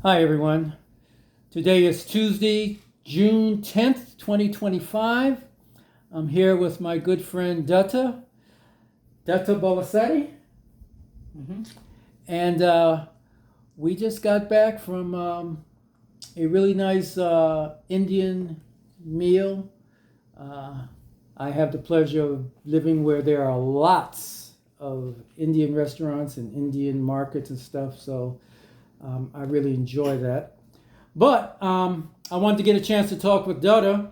Hi, everyone. Today is Tuesday, June 10th, 2025. I'm here with my good friend Dutta Bolasetti. Mm-hmm. And we just got back from a really nice Indian meal. Uh, I have the pleasure of living where there are lots of Indian restaurants and Indian markets and stuff, so I really enjoy that. But I wanted to get a chance to talk with Dutta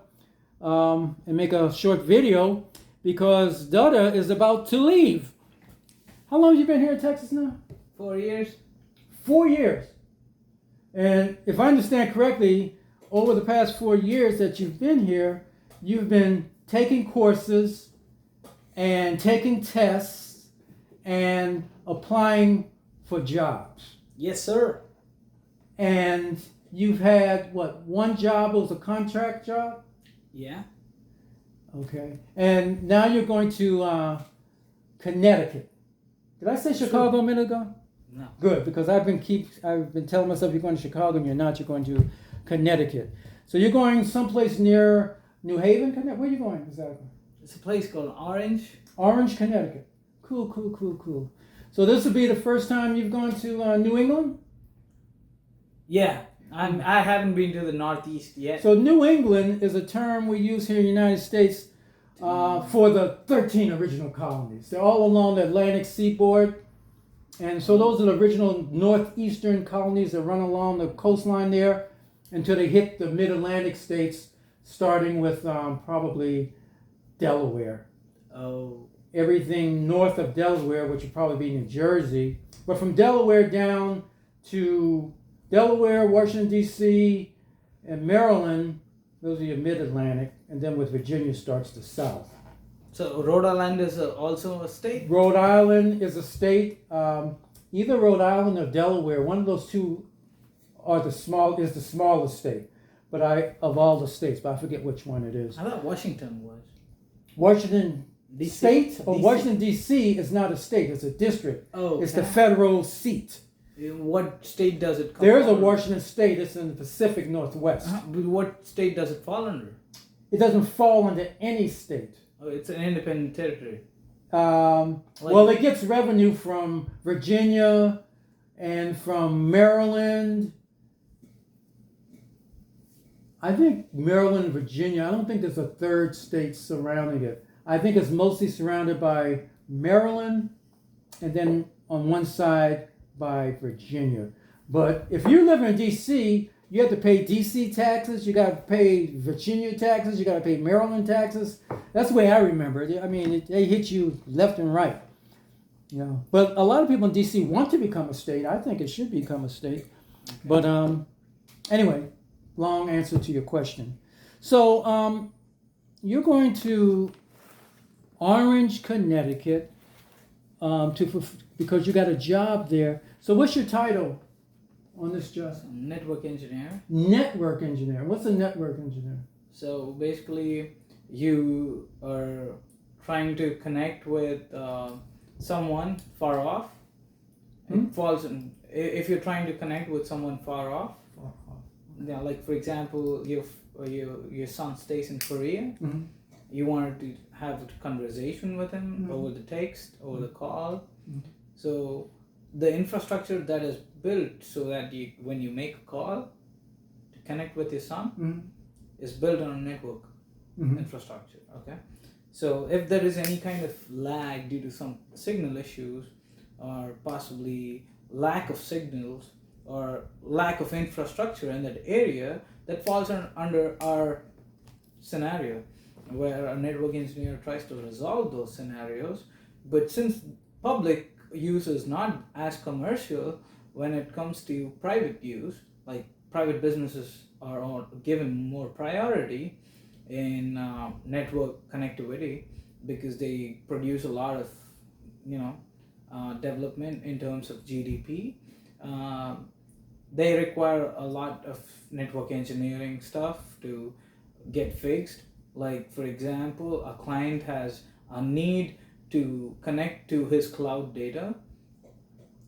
and make a short video because Dutta is about to leave. How long have you been here in Texas now? 4 years. 4 years. And if I understand correctly, over the past 4 years that you've been here, you've been taking courses and taking tests and applying for jobs. Yes, sir. And you've had what, one job? It was a contract job? Yeah. Okay. And now you're going to Connecticut. Did I say Chicago a minute ago? No. Good, because I've been telling myself you're going to Chicago and you're not. You're going to Connecticut. So you're going someplace near New Haven, Connecticut. Where are you going exactly? It's a place called Orange. Orange, Connecticut. Cool. So this will be the first time you've gone to New England? Yeah. I haven't been to the Northeast yet. So New England is a term we use here in the United States for the 13 original colonies. They're all along the Atlantic seaboard. And so those are the original northeastern colonies that run along the coastline there until they hit the mid-Atlantic states, starting with probably Delaware. Oh. Everything north of Delaware, which would probably be New Jersey. But from Delaware down to Delaware, Washington, D.C., and Maryland, those are your mid-Atlantic. And then with Virginia starts the south. So Rhode Island is also a state? Rhode Island is a state. Either Rhode Island or Delaware, one of those two is the smallest state. But of all the states, but I forget which one it is. I thought Washington was. Washington DC? State or DC? Washington D.C. is not a state; it's a district. Oh. It's the federal seat. What state does it come There is a under? Washington State. It's in the Pacific Northwest. But what state does it fall under? It doesn't fall under any state. Oh, it's an independent territory. Well, it gets revenue from Virginia and from Maryland. I think Maryland, Virginia. I don't think there's a third state surrounding it. I think it's mostly surrounded by Maryland and then on one side by Virginia. But if you're living in D.C., you have to pay D.C. taxes, you got to pay Virginia taxes, you got to pay Maryland taxes. That's the way I remember it. I mean, they hit you left and right. You know. But a lot of people in D.C. want to become a state. I think it should become a state. Okay. But anyway, long answer to your question. So you're going to Orange, Connecticut because you got a job there. So what's your title on this job? Network engineer. Network engineer. What's a network engineer? So basically, you are trying to connect with someone far off. It falls in, if you're trying to connect with someone far off. Yeah, like for example, your son stays in Korea. Mm-hmm. You wanted to have a conversation with him over the text, over the call. Mm-hmm. So the infrastructure that is built so that when you make a call to connect with your son is built on a network infrastructure. Okay, so if there is any kind of lag due to some signal issues or possibly lack of signals or lack of infrastructure in that area, that falls under our scenario where a network engineer tries to resolve those scenarios. But since public use is not as commercial when it comes to private use, like private businesses are given more priority in network connectivity because they produce a lot of development in terms of GDP. They require a lot of network engineering stuff to get fixed. Like for example, a client has a need to connect to his cloud data,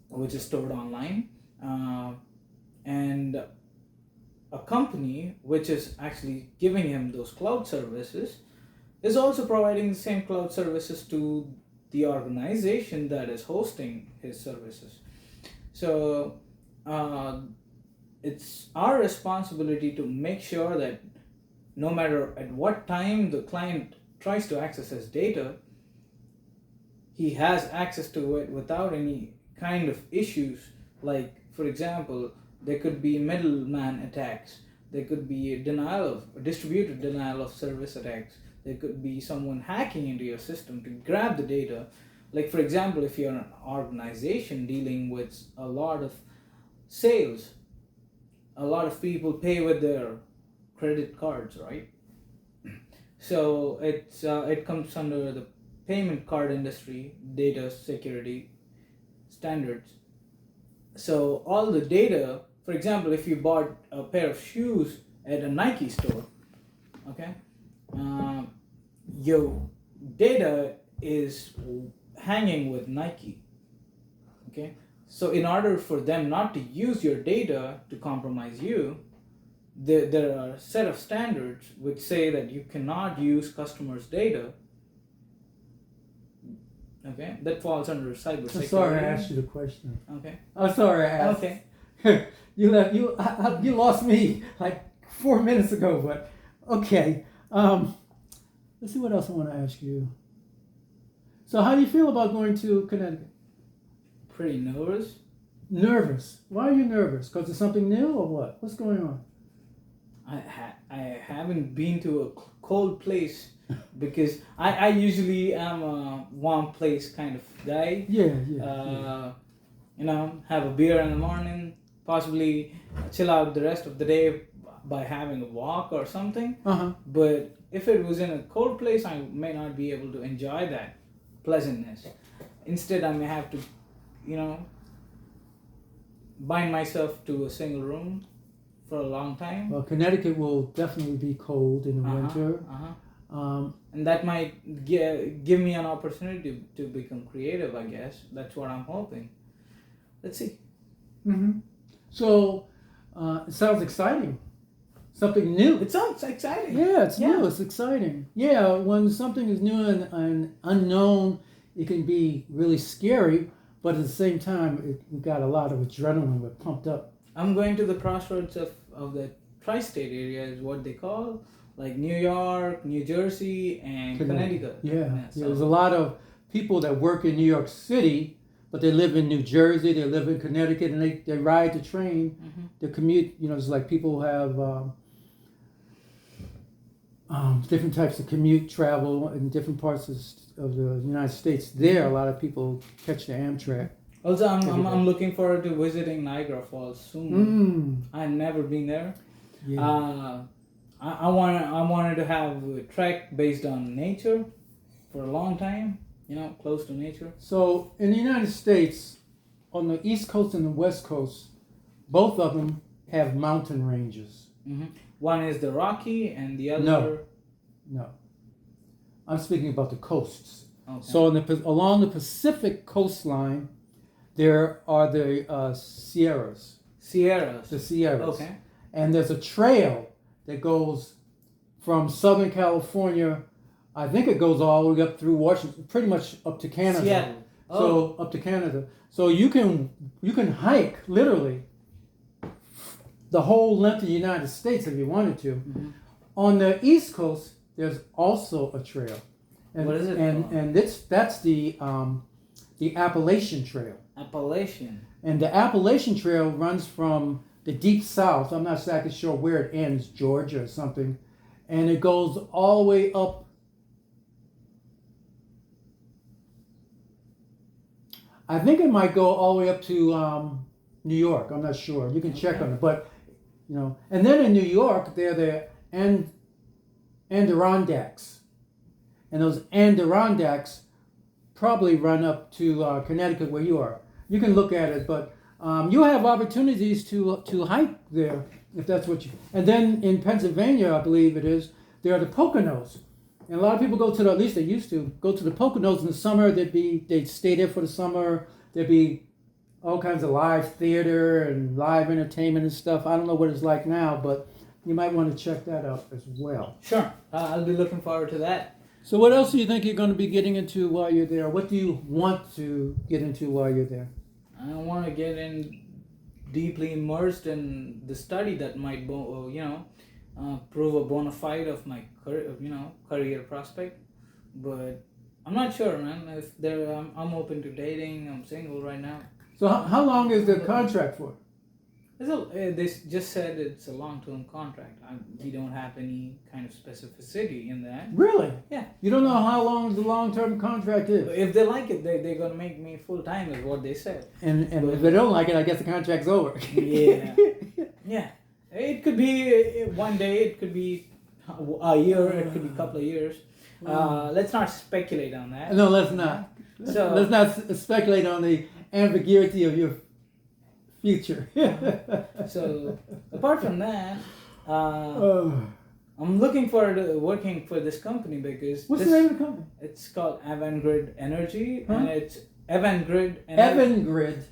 which is stored online, and company which is actually giving him those cloud services is also providing the same cloud services to the organization that is hosting his services. So it's our responsibility to make sure that no matter at what time the client tries to access his data, he has access to it without any kind of issues. Like, for example, there could be middleman attacks, there could be a distributed denial of service attacks, there could be someone hacking into your system to grab the data. Like, for example, if you're an organization dealing with a lot of sales, a lot of people pay with their credit cards, right? So it comes under the payment card industry data security standards. So all the data, for example, if you bought a pair of shoes at a Nike store, okay, your data is hanging with Nike, okay. So in order for them not to use your data to compromise you, there are a set of standards which say that you cannot use customers' data. Okay, that falls under cyber security. I'm sorry I asked you the question. Okay. I'm sorry I asked. Okay. You lost me like 4 minutes ago, but okay. Let's see what else I want to ask you. So how do you feel about going to Connecticut? Pretty nervous. Nervous. Why are you nervous? Because it's something new or what? What's going on? I haven't been to a cold place because I usually am a warm place kind of guy. Yeah. Have a beer in the morning, possibly chill out the rest of the day by having a walk or something. Uh-huh. But if it was in a cold place, I may not be able to enjoy that pleasantness. Instead, I may have to, bind myself to a single room for a long time. Well, Connecticut will definitely be cold in the winter. And that might give me an opportunity to become creative, I guess. That's what I'm hoping. Let's see. Mm-hmm. So, it sounds exciting. Something new. It sounds exciting. Yeah, it's new. It's exciting. Yeah, when something is new and unknown, it can be really scary. But at the same time, we got a lot of adrenaline. We're pumped up. I'm going to the crossroads of the tri-state area is what they call, like New York, New Jersey, and Connecticut. So there's a lot of people that work in New York City, but they live in New Jersey, they live in Connecticut, and they ride the train, they commute. It's like people have different types of commute travel in different parts of the United States. There, a lot of people catch the Amtrak. Also, I'm looking forward to visiting Niagara Falls soon. I've never been there. Yeah. I wanted to have a trek based on nature for a long time. Close to nature. So in the United States, on the East Coast and the West Coast, both of them have mountain ranges. Mm-hmm. One is the Rocky, and the other. No. I'm speaking about the coasts. Okay. So along the Pacific coastline, there are the Sierras. The Sierras. Okay. And there's a trail that goes from Southern California. I think it goes all the way up through Washington, pretty much up to Canada. Seattle. So up to Canada. So you can hike literally the whole length of the United States if you wanted to. Mm-hmm. On the East Coast, there's also a trail. And, what is it called? And that's the Appalachian Trail. Appalachian. And the Appalachian Trail runs from the deep south. I'm not exactly sure where it ends, Georgia or something. And it goes all the way up. I think it might go all the way up to New York. I'm not sure. You can check on it. But, and then in New York, they're the Adirondacks. And those Adirondacks probably run up to Connecticut where you are. You can look at it, but you have opportunities to hike there if that's what you. And then in Pennsylvania, I believe it is, there are the Poconos, and a lot of people go to at least they used to go to the Poconos in the summer. They'd stay there for the summer. There'd be all kinds of live theater and live entertainment and stuff. I don't know what it's like now, but you might want to check that out as well. Sure, I'll be looking forward to that. So what else do you think you're going to be getting into while you're there? What do you want to get into while you're there? I want to get in deeply immersed in the study that might, prove a bona fide of my career prospect. But I'm not sure, man. If there, I'm open to dating. I'm single right now. So how long is the contract for? They just said it's a long-term contract. We don't have any kind of specificity in that. Really? Yeah. You don't know how long the long-term contract is? If they like it, they're going to make me full-time is what they said. And if they don't like it, I guess the contract's over. Yeah. Yeah. It could be one day, it could be a year, it could be a couple of years. Let's not speculate on that. No, let's not. So, let's not speculate on the ambiguity of your future. So, apart from that, I'm looking forward to working for this company because... What's the name of the company? It's called Avangrid Energy, Huh? and it's Avangrid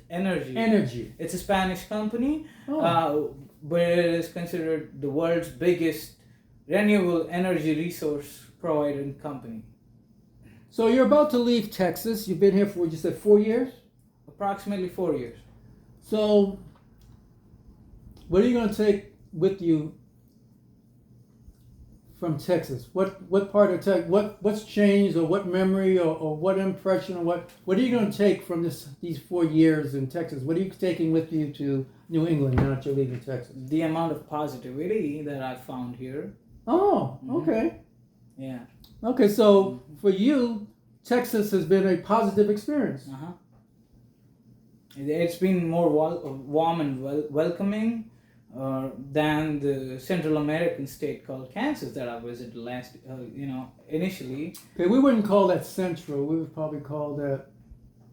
Energy. It's a Spanish company, Oh. but it is considered the world's biggest renewable energy resource providing company. So you're about to leave Texas. You've been here for, you said, 4 years? Approximately 4 years. So what are you going to take with you from Texas? What part of Texas? What's changed, or what memory, or what impression, or what are you going to take from these 4 years in Texas? What are you taking with you to New England now that you're leaving Texas? The amount of positivity that I found here. Oh, okay. Yeah. Okay, so for you, Texas has been a positive experience. Uh-huh. It's been more warm and welcoming than the Central American state called Kansas that I visited initially. Okay, we wouldn't call that Central. We would probably call that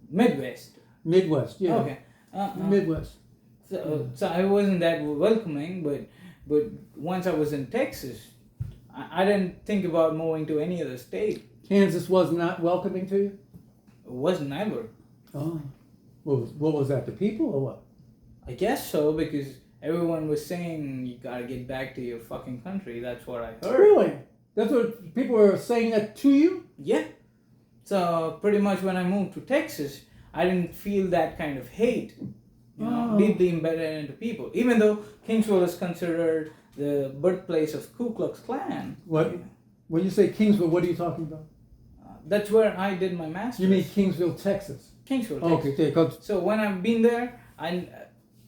Midwest. Midwest. Yeah. Okay. Midwest. So I wasn't that welcoming, but once I was in Texas, I didn't think about moving to any other state. Kansas was not welcoming to you? It wasn't ever. Oh. What was that, the people or what? I guess so, because everyone was saying you gotta get back to your fucking country. That's what I heard. Really? That's what people were saying that to you? Yeah. So pretty much when I moved to Texas, I didn't feel that kind of hate, deeply embedded into people. Even though Kingsville is considered the birthplace of Ku Klux Klan. What? When you say Kingsville, what are you talking about? That's where I did my master's. You mean Kingsville, Texas? Kingsville, Texas. Okay. So when I've been there,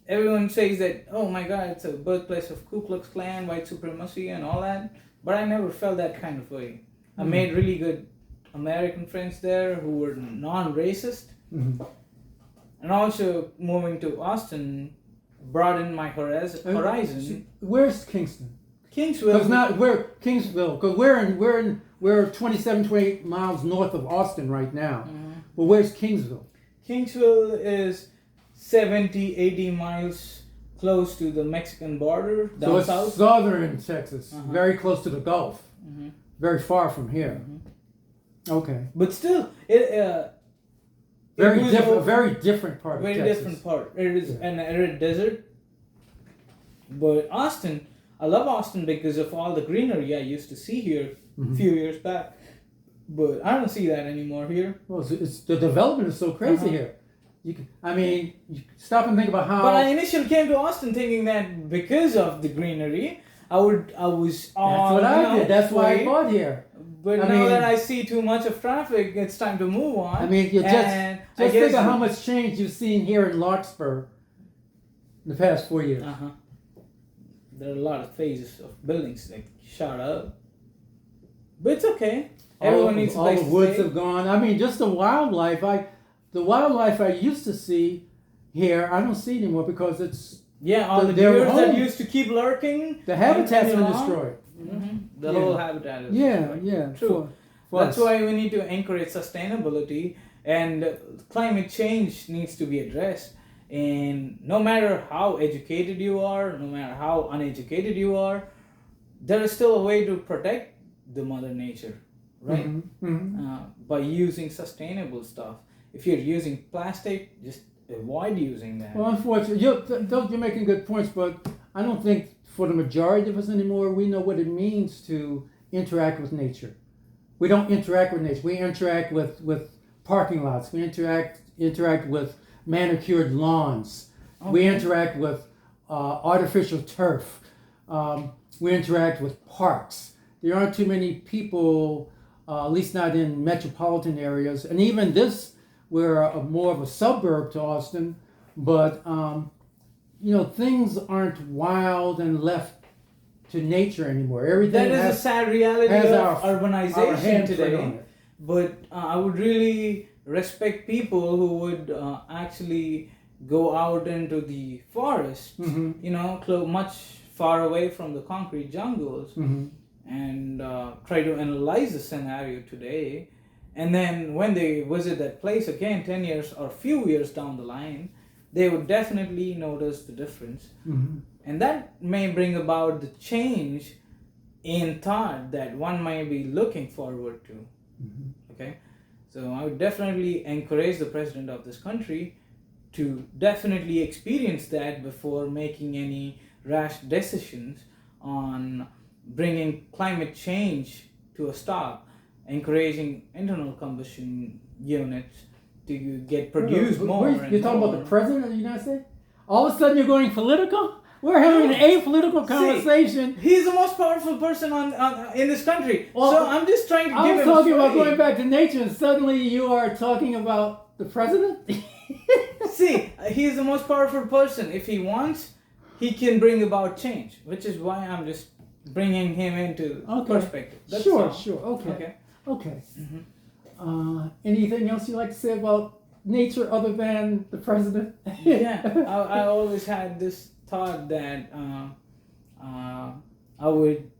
everyone says that, oh my God, it's a birthplace of Ku Klux Klan, white supremacy and all that. But I never felt that kind of way. I made really good American friends there who were non-racist. Mm-hmm. And also moving to Austin broadened my horizon. Where's Kingston? Kingsville. Because we're 27, 28 miles north of Austin right now. Mm-hmm. Well, where's Kingsville? Kingsville is 70, 80 miles close to the Mexican border down so it's south. southern Texas, very close to the Gulf, very far from here. Okay. But still, very different part of very Texas. different part. It is an arid desert. But Austin, I love Austin because of all the greenery I used to see here a few years back. But I don't see that anymore here. Well, it's the development is so crazy here. You stop and think about how. But I initially came to Austin thinking that because of the greenery, I was on. That's what I did. That's why I bought here. But now that I see too much of traffic, it's time to move on. I mean, just think of how much change you've seen here in Larkspur in the past 4 years. There are a lot of phases of buildings that shot up. But it's okay. Everyone needs a place to stay. All the woods have gone. I mean, just the wildlife. The wildlife I used to see here, I don't see anymore because it's... Yeah, all the deer that used to keep lurking. The habitat's been destroyed. The whole habitat is destroyed. Yeah. True. That's why we need to encourage sustainability, and climate change needs to be addressed. And no matter how educated you are, no matter how uneducated you are, there is still a way to protect the mother nature, right? By using sustainable stuff. If you're using plastic, just avoid using that. Well, unfortunately, you're making good points, but I don't think for the majority of us anymore, we know what it means to interact with nature. We don't interact with nature. We interact with parking lots. We interact with manicured lawns. Okay. We interact with artificial turf. We interact with parks. There aren't too many people, at least not in metropolitan areas, and even this, we're more of a suburb to Austin, but things aren't wild and left to nature anymore. Everything that is a sad reality has of our urbanization handprint today. on it. But I would really respect people who would actually go out into the forest, Mm-hmm. much far away from the concrete jungles, Mm-hmm. and try to analyze the scenario today. And then when they visit that place again 10 years or few years down the line, they would definitely notice the difference. Mm-hmm. And that may bring about the change in thought that one may be looking forward to. Mm-hmm. Okay? So I would definitely encourage the president of this country to definitely experience that before making any rash decisions on bringing climate change to a stop, encouraging internal combustion units to get produced more. You're talking about the president of the United States? All of a sudden you're going political? We're having an apolitical conversation. He's the most powerful person on in this country. Well, so I'm just trying to I give was him talking about sway. going back to nature, and suddenly you are talking about the president? See, he's the most powerful person. If he wants, he can bring about change, which is why I'm just bringing him into perspective. That's Sure. Okay. Okay. Mm-hmm. Anything else you'd like to say about nature other than the president? Yeah, I always had this thought that I would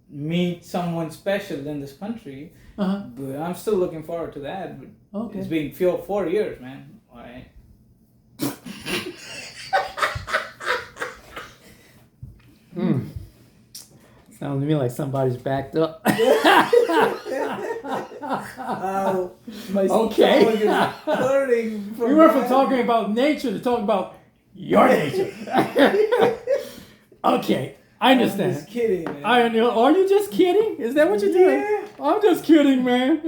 meet someone special in this country, Uh-huh. but I'm still looking forward to that. But Okay. it's been 4 years, man. All right. Sounds to me like somebody's backed up. My Okay. stomach is hurting. We went from talking about nature to talking about your nature. Okay, I I'm understand. just kidding, man. I know. Are you just kidding? Is that what you're doing? Yeah. I'm just kidding, man.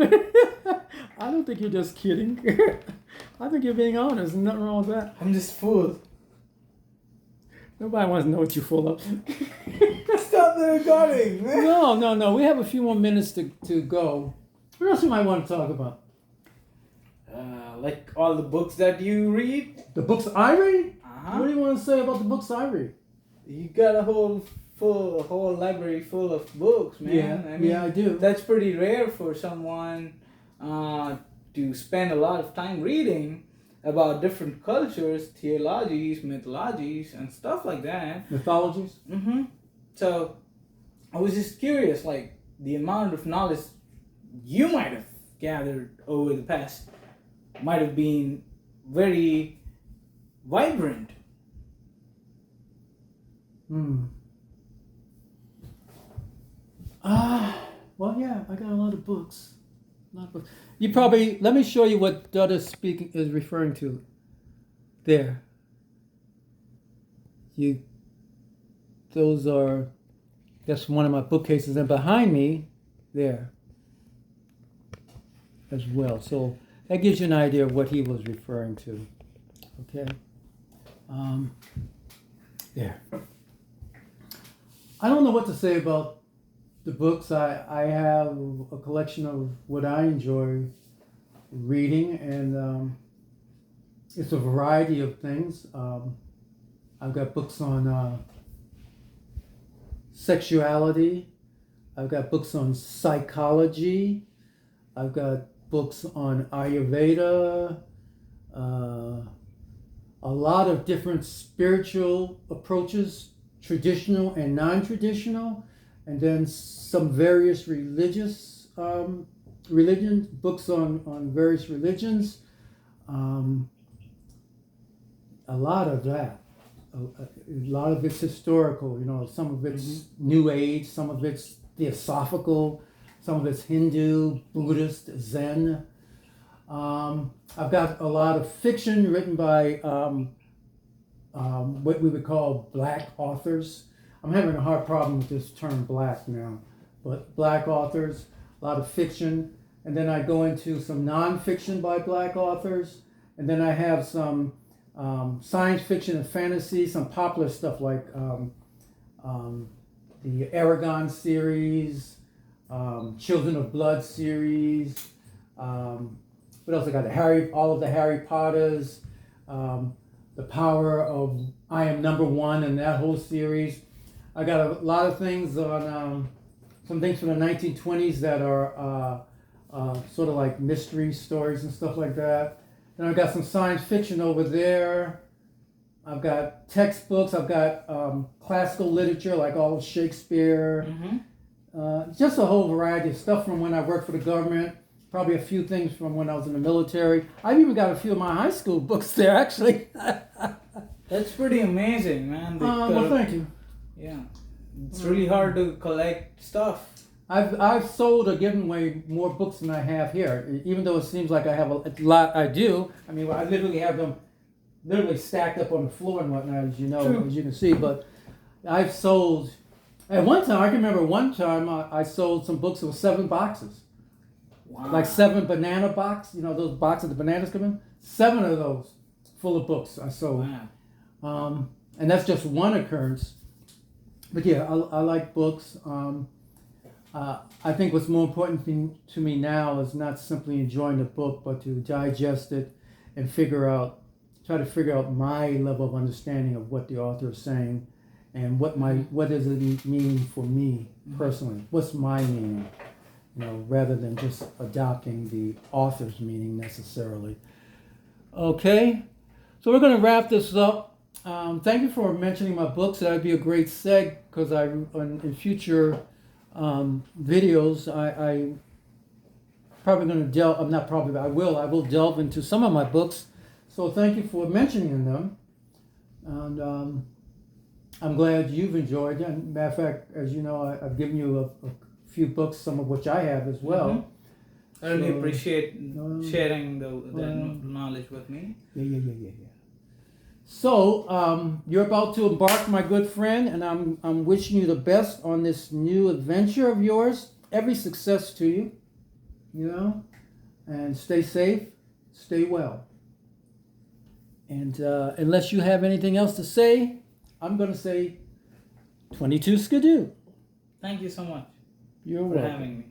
I don't think you're just kidding. I think you're being honest. There's nothing wrong with that. I'm just full. Nobody wants to know what you're full of. Stop the recording, man. No. We have a few more minutes to go. What else you might want to talk about? Like all the books that you read. The books I read? Uh-huh. What do you want to say about the books I read? You got a whole library full of books, man. Yeah, I do. That's pretty rare for someone to spend a lot of time reading about different cultures, theologies, mythologies, and stuff like that. Mythologies? Mm-hmm. So I was just curious, like the amount of knowledge you might have gathered over the past might have been very vibrant. Well, yeah, I got a lot of books. You probably, let me show you what Dutta speaking is referring to. There. That's one of my bookcases, and behind me, there, as well. So that gives you an idea of what he was referring to. Okay. There. I don't know what to say about the books. I have a collection of what I enjoy reading, and it's a variety of things. I've got books on sexuality. I've got books on psychology. I've got books on Ayurveda. A lot of different spiritual approaches, traditional and non-traditional, and then some various religious religions, books on various religions. A lot of that. A lot of it's historical, some of it's New Age, some of it's theosophical, some of it's Hindu, Buddhist, Zen. I've got a lot of fiction written by what we would call black authors. I'm having a hard problem with this term black now, but black authors, a lot of fiction, and then I go into some nonfiction by black authors, and then I have some science fiction and fantasy, some popular stuff like the Aragon series, Children of Blood series. What else I got? All of the Harry Potters, the Power of I Am Number One, and that whole series. I got a lot of things on some things from the 1920s that are sort of like mystery stories and stuff like that. Then I've got some science fiction over there. I've got textbooks. I've got classical literature like all of Shakespeare. Just a whole variety of stuff from when I worked for the government. Probably a few things from when I was in the military. I've even got a few of my high school books there, actually. That's pretty amazing, man. Well, thank you. Yeah, it's really hard to collect stuff. I've sold or given away more books than I have here, even though it seems like I have a lot. I do. I mean, I literally have them stacked up on the floor and whatnot, as you know, True. as you can see. But I've sold. At one time, I can remember one time I sold some books with 7 boxes. Wow. Like 7 banana box, those boxes the bananas come in. 7 of those full of books I sold. Wow. And that's just one occurrence. But yeah, I like books. I think what's more important to me now is not simply enjoying the book, but to digest it and try to figure out my level of understanding of what the author is saying, and what does it mean for me personally. What's my meaning? Rather than just adopting the author's meaning necessarily. Okay, so we're going to wrap this up. Thank you for mentioning my books. That would be a great seg, because in future videos, I probably going to delve. I'm not probably, but I will delve into some of my books. So thank you for mentioning them, and I'm glad you've enjoyed it. And matter of fact, as you know, I've given you a few books, some of which I have as well. I really appreciate sharing the knowledge with me. Yeah. So you're about to embark, my good friend, and I'm wishing you the best on this new adventure of yours. Every success to you, and stay safe, stay well. And unless you have anything else to say, I'm going to say 22 Skiddoo. Thank you so much You're for welcome. having me.